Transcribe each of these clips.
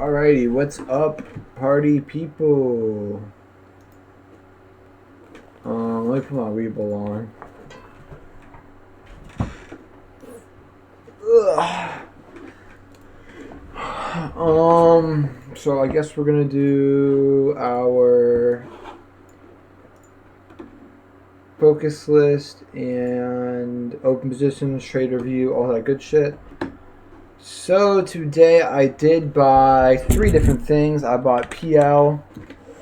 Alrighty, what's up, party people? Let me put my Weeble on. So I guess we're gonna do our focus list and open positions, trade review, all that good shit. So today I did buy 3 different things. I bought PL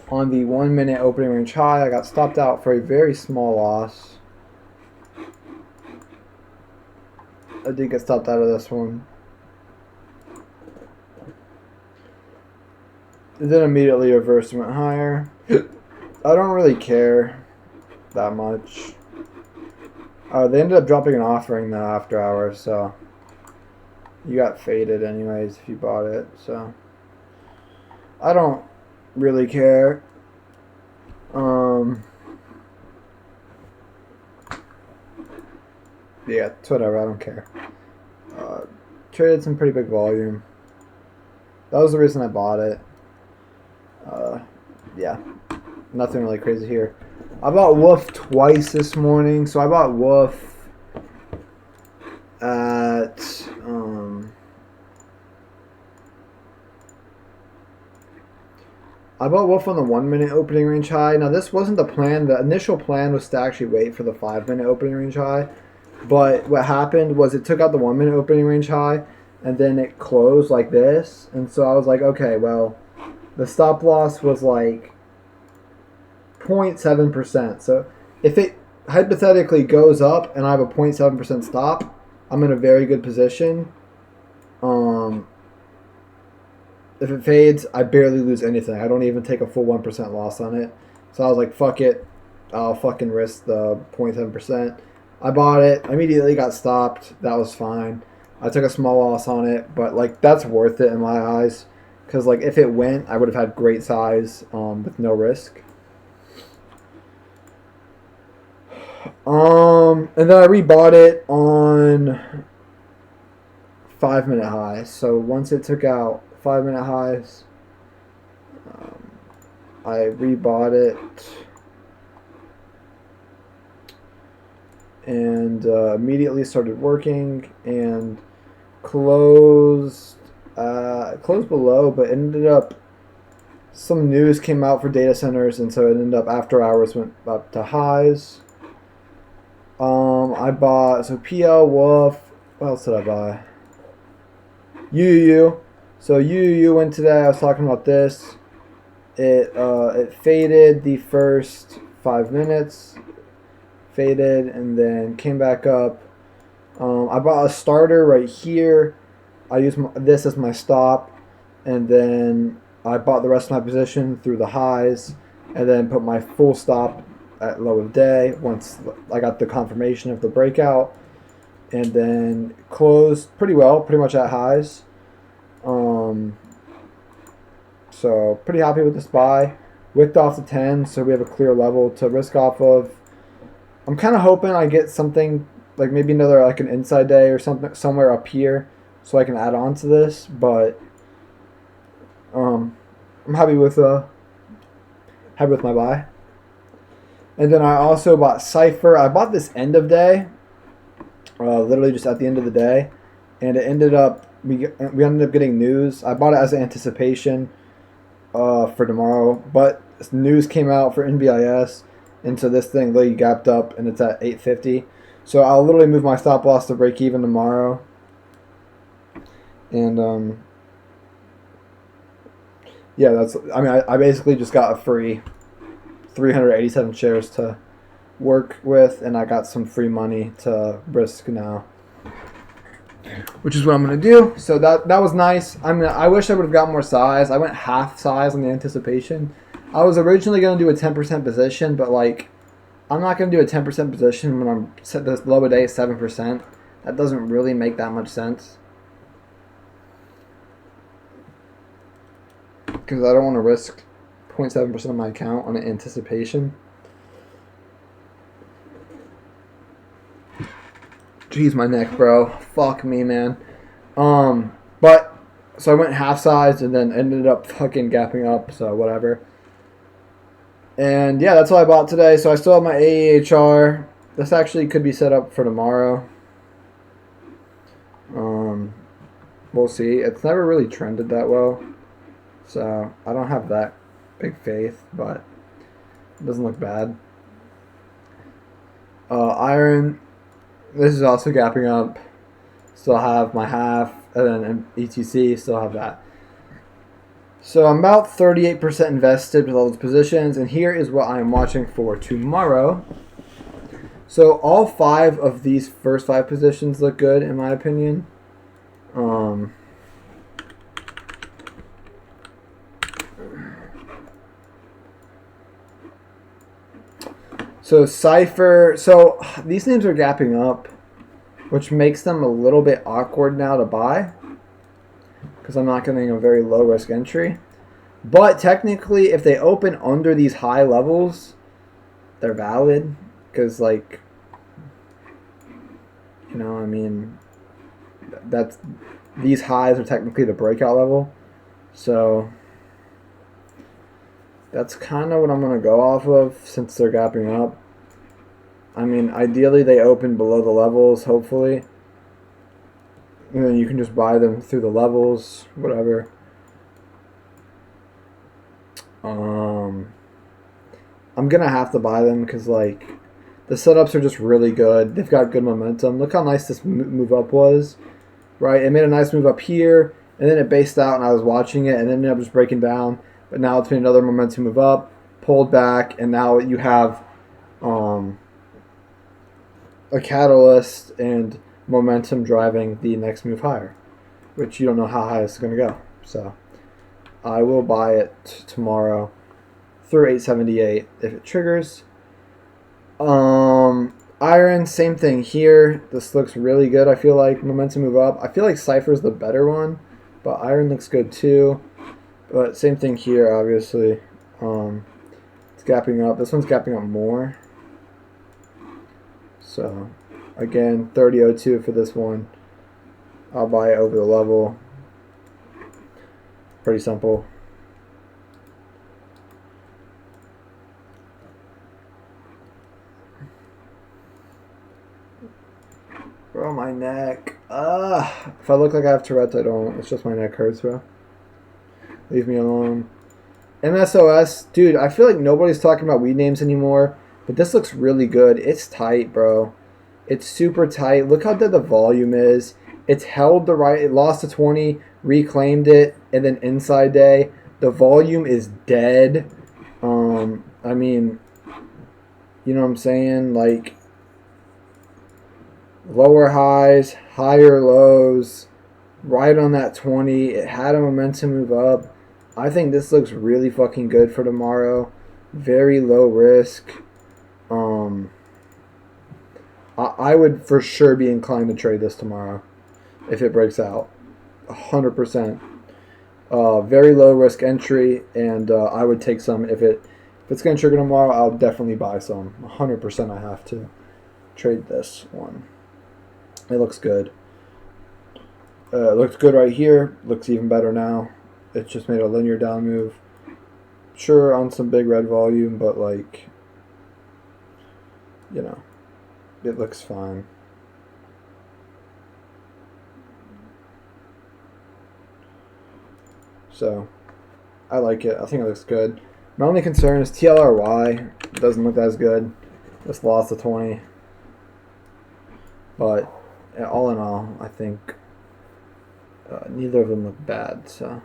on the 1 minute opening range high. I got stopped out for a very small loss. I did get stopped out of this one. It then immediately reversed and went higher. I don't really care that much. They ended up dropping an offering though after hours, so you got faded anyways if you bought it. So I don't really care. Yeah, it's whatever. I don't care. Traded some pretty big volume. That was the reason I bought it. Yeah, nothing really crazy here. I bought Wolf twice this morning. So I bought Wolf at I bought Wolf on the 1 minute opening range high. Now this wasn't the plan. The initial plan was to actually wait for the 5 minute opening range high. But what happened was it took out the 1 minute opening range high and then it closed like this. And so I was like, okay, well, the stop loss was like 0.7%. So if it hypothetically goes up and I have a 0.7% stop, I'm in a very good position. If it fades, I barely lose anything. I don't even take a full 1% loss on it. So I was like, fuck it. I'll fucking risk the 0.7%. I bought it. Immediately got stopped. That was fine. I took a small loss on it, but like that's worth it in my eyes. Because like if it went, I would have had great size with no risk. And then I rebought it on 5 minute highs. So once it took out 5 minute highs, I rebought it and immediately started working and closed below, but ended up some news came out for data centers, and so it ended up after hours went up to highs. I bought PL Wolf. What else did I buy? UUU. So UUU went today. I was talking about this. It faded the first 5 minutes, faded, and then came back up. I bought a starter right here. I used this as my stop, and then I bought the rest of my position through the highs, and then put my full stop at low of day once I got the confirmation of the breakout, and then closed pretty well, pretty much at highs. So pretty happy with this buy. Wicked off the 10, so we have a clear level to risk off of. I'm kind of hoping I get something like maybe another like an inside day or something somewhere up here, so I can add on to this. But I'm happy with my buy. And then I also bought Cypher. I bought this end of day, literally just at the end of the day, and it ended up we ended up getting news. I bought it as an anticipation for tomorrow, but news came out for NBIS, and so this thing literally gapped up and it's at 850. So I'll literally move my stop loss to break even tomorrow. And yeah, I basically just got a free 387 shares to work with, and I got some free money to risk now, which is what I'm gonna do. So that was nice. I wish I would have got more size. I went half size on the anticipation. I was originally gonna do a 10% position, but like I'm not gonna do a 10% position when I'm set this low a day at 7%. That doesn't really make that much sense because I don't want to risk 0.7% of my account on an anticipation. Jeez, my neck, bro. Fuck me, man. But So I went half size and then ended up fucking gapping up. So whatever. And yeah, that's all I bought today. So I still have my AEHR. This actually could be set up for tomorrow. We'll see. It's never really trended that well. So I don't have that big faith, but it doesn't look bad. Iron, this is also gapping up. Still have my half, and then ETC, still have that. So I'm about 38% invested with all those positions, and here is what I am watching for tomorrow. So all 5 of these first 5 positions look good, in my opinion. So Cypher, so these names are gapping up, which makes them a little bit awkward now to buy, because I'm not getting a very low risk entry. But technically, if they open under these high levels, they're valid, because like, you know, I mean, that's, these highs are technically the breakout level. So that's kind of what I'm going to go off of since they're gapping up. I mean, ideally they open below the levels, hopefully. And then you can just buy them through the levels, whatever. I'm going to have to buy them because, like, the setups are just really good. They've got good momentum. Look how nice this move up was, right? It made a nice move up here, and then it based out, and I was watching it, and then ended up just breaking down. But now it's made another momentum move up, pulled back, and now you have a catalyst and momentum driving the next move higher, which you don't know how high it's going to go. So I will buy it tomorrow through 878 if it triggers. Iron, same thing here. This looks really good. I feel like momentum move up. I feel like Cypher's the better one, but Iron looks good too. But same thing here, obviously. It's gapping up. This one's gapping up more. So, again, 30.02 for this one. I'll buy it over the level. Pretty simple. Bro, my neck. If I look like I have Tourette's, I don't. It's just my neck hurts, bro. Leave me alone. MSOS, dude, I feel like nobody's talking about weed names anymore, but this looks really good. It's tight, bro. It's super tight. Look how dead the volume is. It's held the right. It lost to 20, reclaimed it, and then inside day, the volume is dead. I mean, you know what I'm saying? Like, lower highs, higher lows, right on that 20. It had a momentum move up. I think this looks really fucking good for tomorrow. Very low risk. I would for sure be inclined to trade this tomorrow if it breaks out. 100%. Very low risk entry, and I would take some if it's going to trigger tomorrow. I'll definitely buy some. 100% I have to trade this one. It looks good. It looks good right here. Looks even better now. It's just made a linear down move. Sure, on some big red volume, but like, you know, it looks fine. So, I like it. I think it looks good. My only concern is TLRY. It doesn't look as good. Just lost to 20. But all in all, I think neither of them look bad. So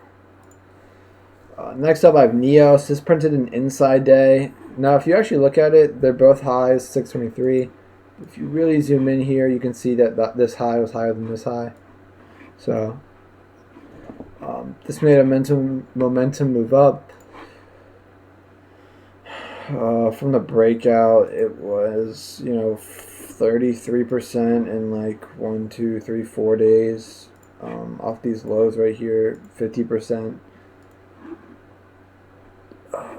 next up, I have Neos. This printed an inside day. Now, if you actually look at it, they're both highs, 623. If you really zoom in here, you can see that this high was higher than this high. So this made a momentum move up. From the breakout, it was, 33% in like 1, 2, 3, 4 days. Off these lows right here, 50%.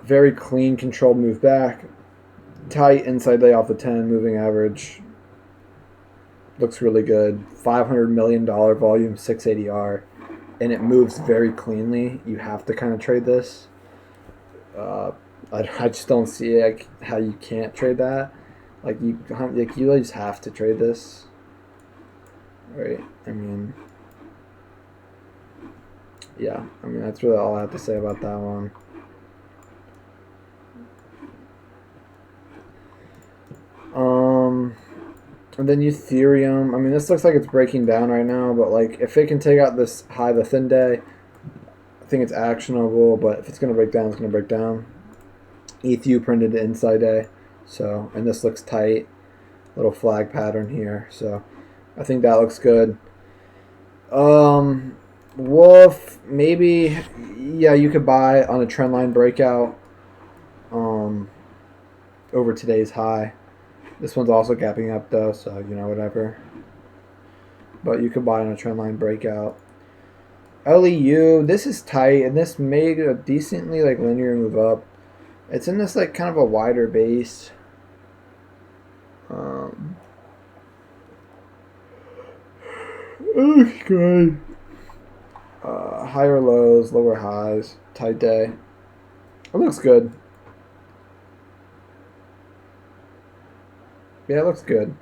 Very clean, controlled move back. Tight inside day off the 10, moving average. Looks really good. $500 million volume, 680R. and it moves very cleanly, you have to kind of trade this. I just don't see like how you can't trade that. You really just have to trade this, right? I mean, yeah. I mean that's really all I have to say about that one. And then Ethereum. I mean, this looks like it's breaking down right now, but like if it can take out this high the thin day, I think it's actionable. But if it's gonna break down, it's gonna break down. ETH printed the inside day, so and this looks tight. Little flag pattern here, so I think that looks good. Wolf, maybe, yeah, you could buy on a trend line breakout over today's high. This one's also gapping up though, so whatever. But you could buy on a trend line breakout. LEU, this is tight, and this made a decently linear move up. It's in this kind of a wider base. Looks good. Higher lows, lower highs, tight day. It looks good. Yeah, it looks good.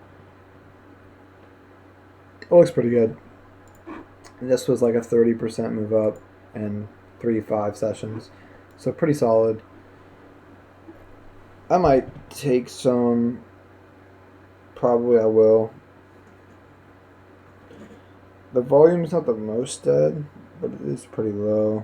It looks pretty good. And this was like a 30% move up in 3-5 sessions. So pretty solid. I might take some. Probably I will. The volume's not the most dead, but it is pretty low.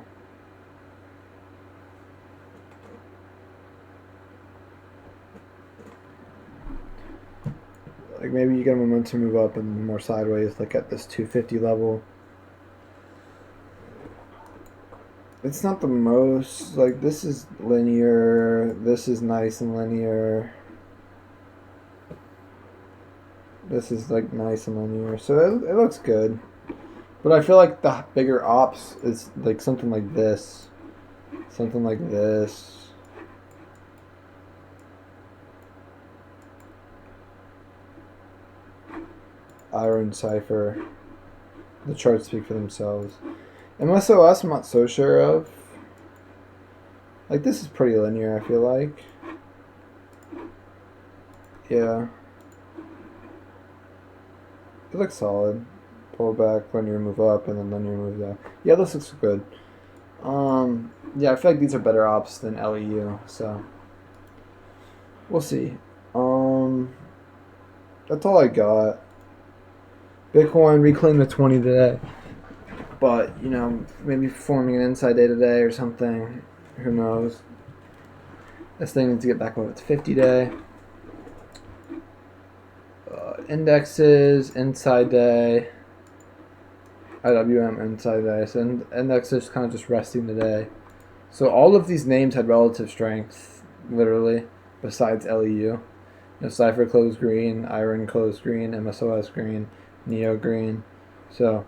Maybe you get a momentum move up and more sideways, at this 250 level. It's not the most, this is linear, this is nice and linear. This is nice and linear, so it looks good. But I feel like the bigger ops is something like this. Something like this. Iron Cipher. The charts speak for themselves. MSOS I'm not so sure of. This is pretty linear, I feel like. Yeah. It looks solid. Pull back, linear move up, and then linear move down. Yeah, this looks good. Yeah, I feel like these are better ops than LEU, so we'll see. That's all I got. Bitcoin reclaimed the 20 today, but maybe forming an inside day today or something. Who knows? This thing needs to get back over its 50 day. Indexes inside day. IWM inside day. So index is kind of just resting today. So all of these names had relative strength, literally, besides LEU. Cypher closed green, Iron closed green, MSOS green, Neo green. So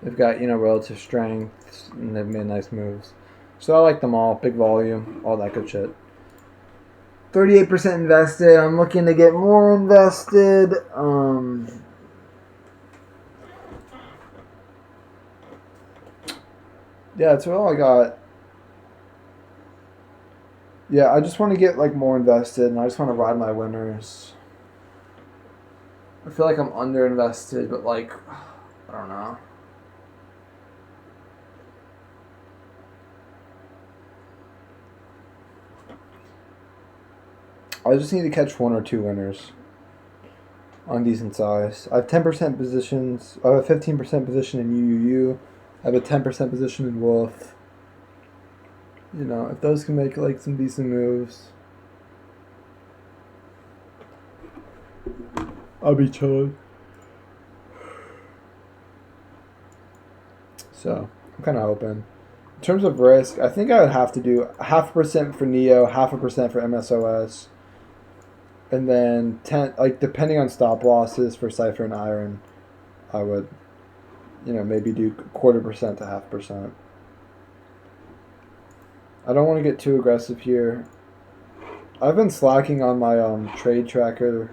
they've got relative strength, and they've made nice moves. So I like them all. Big volume, all that good shit. 38% invested. I'm looking to get more invested. Yeah, that's all I got. Yeah, I just want to get more invested, and I just want to ride my winners. I feel like I'm under invested, but I don't know. I just need to catch 1 or 2 winners on decent size. I have 10% positions. I have a 15% position in UUU. I have a 10% position in Wolf. If those can make some decent moves, I'll be chilling. So I'm kind of hoping. In terms of risk, I think I would have to do 0.5% for Neo, 0.5% for MSOS, and then 10. Depending on stop losses for Cipher and Iron, I would, maybe do 0.25% to 0.5%. I don't want to get too aggressive here. I've been slacking on my trade tracker.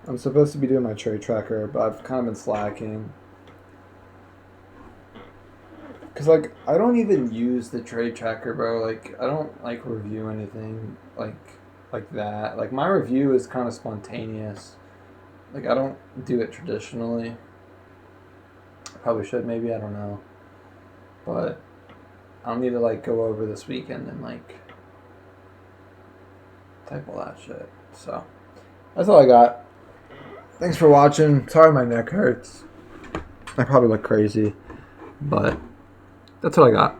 I'm supposed to be doing my trade tracker, but I've kind of been slacking. Cause like I don't even use the trade tracker, bro. Like I don't like review anything like that. Like my review is kind of spontaneous. Like I don't do it traditionally. I probably should, maybe, I don't know. But I'll need to like go over this weekend and like type all that shit. So that's all I got. Thanks for watching. Sorry my neck hurts. I probably look crazy, but that's what I got.